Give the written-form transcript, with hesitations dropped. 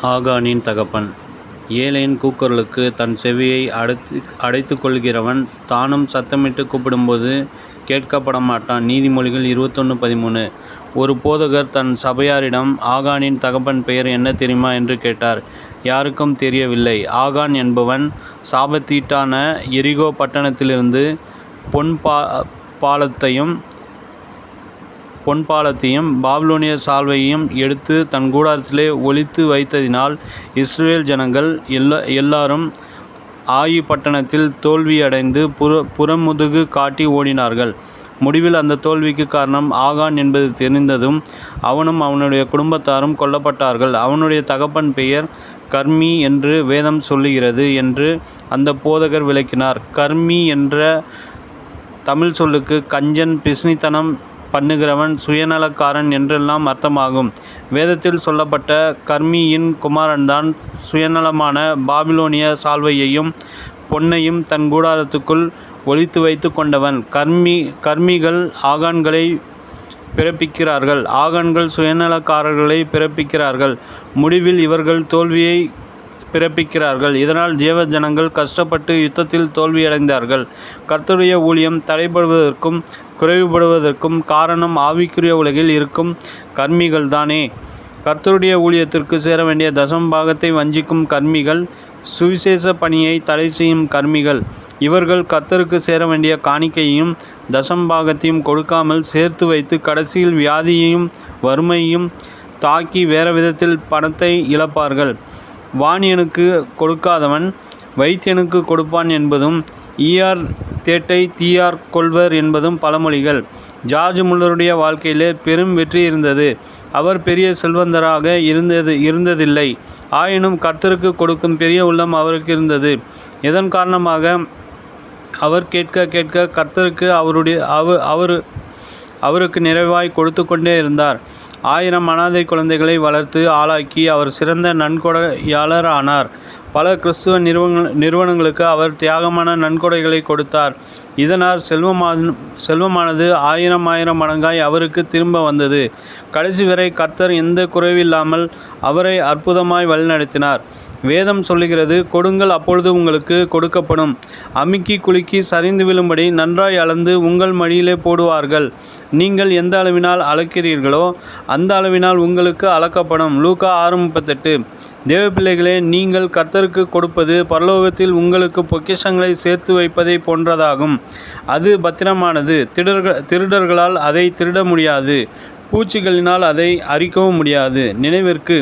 ஆகானின் தகப்பன். ஏழையின் கூக்குரலுக்கு தன் செவியை அடைத்து கொள்கிறவன் தானும் சத்தமிட்டு கூப்பிடும்போது கேட்கப்படமாட்டான். நீதிமொழிகள் 21:13. ஒரு போதகர் தன் சபையாரிடம், ஆகானின் தகப்பன் பெயர் என்ன தெரியுமா என்று கேட்டார். யாருக்கும் தெரியவில்லை. ஆகான் என்பவன் சாபத்தீட்டான எரிகோ பட்டணத்திலிருந்து பொன்பாலத்தையும் பாபிலோனிய சால்வையையும் எடுத்து தன் கூடாரத்திலே ஒளித்து வைத்ததினால் இஸ்ரவேல் ஜனங்கள் எல்லாரும் ஆயி பட்டணத்தில் தோல்வியடைந்து புறமுதுகு காட்டி ஓடினார்கள். முடிவில் அந்த தோல்விக்கு காரணம் ஆகான் என்பது தெரிந்ததும் அவனும் அவனுடைய குடும்பத்தாரும் கொல்லப்பட்டார்கள். அவனுடைய தகப்பன் பெயர் கர்மி என்று வேதம் சொல்லுகிறது என்று அந்த போதகர் விளக்கினார். கர்மி என்ற தமிழ் சொல்லுக்கு கஞ்சன், பிசினித்தனம் பண்ணுகிறவன், சுயநலக்காரன் என்றெல்லாம் அர்த்தமாகும். வேதத்தில் சொல்லப்பட்ட கர்மியின் குமாரன்தான் சுயநலமான பாபிலோனிய சால்வையையும் பொன்னையும் தன் கூடாரத்துக்குள் ஒளித்து வைத்து கொண்டவன். கர்மிகள் ஆகான்களை பிறப்பிக்கிறார்கள். ஆகான்கள் சுயநலக்காரர்களை பிறப்பிக்கிறார்கள். முடிவில் இவர்கள் தோல்வியை பிறப்பிக்கிறார்கள். இதனால் ஜீவ ஜனங்கள் கஷ்டப்பட்டு யுத்தத்தில் தோல்வியடைந்தார்கள். கர்த்தருடைய ஊழியம் தடைபடுவதற்கும் குறைவுபடுவதற்கும் காரணம் ஆவிக்குரிய உலகில் இருக்கும் கர்மிகள்தானே. கர்த்தருடைய ஊழியத்திற்கு சேர வேண்டிய தசமபாகத்தை வஞ்சிக்கும் கர்மிகள், சுவிசேஷ பணியை தடை செய்யும் கர்மிகள். இவர்கள் கர்த்தருக்கு சேர வேண்டிய காணிக்கையையும் தசமபாகத்தையும் கொடுக்காமல் சேர்த்து வைத்து கடைசியில் வியாதியையும் வறுமையையும் தாக்கி வேறு விதத்தில் பணத்தை இழப்பார்கள். வாணியனுக்கு கொடுக்காதவன் வைத்தியனுக்கு கொடுப்பான் என்பதும், ஈயார் தேட்டை தீயார் கொள்வர் என்பதும் பழமொழிகள். ஜார்ஜ் முல்லருடைய வாழ்க்கையிலே பெரும் வெற்றி இருந்தது. அவர் பெரிய செல்வந்தராக இருந்ததில்லை. ஆயினும் கர்த்தருக்கு கொடுக்கும் பெரிய உள்ளம் அவருக்கு இருந்தது. இதன் காரணமாக அவர் கேட்க கேட்க கர்த்தருக்கு அவருக்கு நிறைவாய் கொடுத்து கொண்டே இருந்தார். 1000 அனாதை குழந்தைகளை வளர்த்து ஆளாக்கி அவர் சிறந்த நன்கொடையாளர் ஆனார். பல கிறிஸ்துவ நிறுவனங்களுக்கு அவர் தியாகமான நன்கொடைகளை கொடுத்தார். இதனால் செல்வமானது 1000 மடங்காய் அவருக்கு திரும்ப வந்தது. கடைசி வரை கர்த்தர் எந்த குறைவில்லாமல் அவரை அற்புதமாய் வழிநடத்தினார். வேதம் சொல்லுகிறது, கொடுங்கள் அப்பொழுது உங்களுக்கு கொடுக்கப்படும். அமுக்கி குலுக்கி சரிந்து விழும்படி நன்றாய் அளந்து உங்கள் மடியிலே போடுவார்கள். நீங்கள் எந்த அளவினால் அளக்கிறீர்களோ அந்த அளவினால் உங்களுக்கு அளக்கப்படும். லூக்கா 6:38. தேவ பிள்ளைகளே, நீங்கள் கர்த்தருக்கு கொடுப்பது பரலோகத்தில் உங்களுக்கு பொக்கிஷங்களை சேர்த்து வைப்பதை போன்றதாகும். அது பத்திரமானது. திருடர்களால் அதை திருட முடியாது. பூச்சிகளினால் அதை அரிக்கவும் முடியாது. நினைவிற்கு,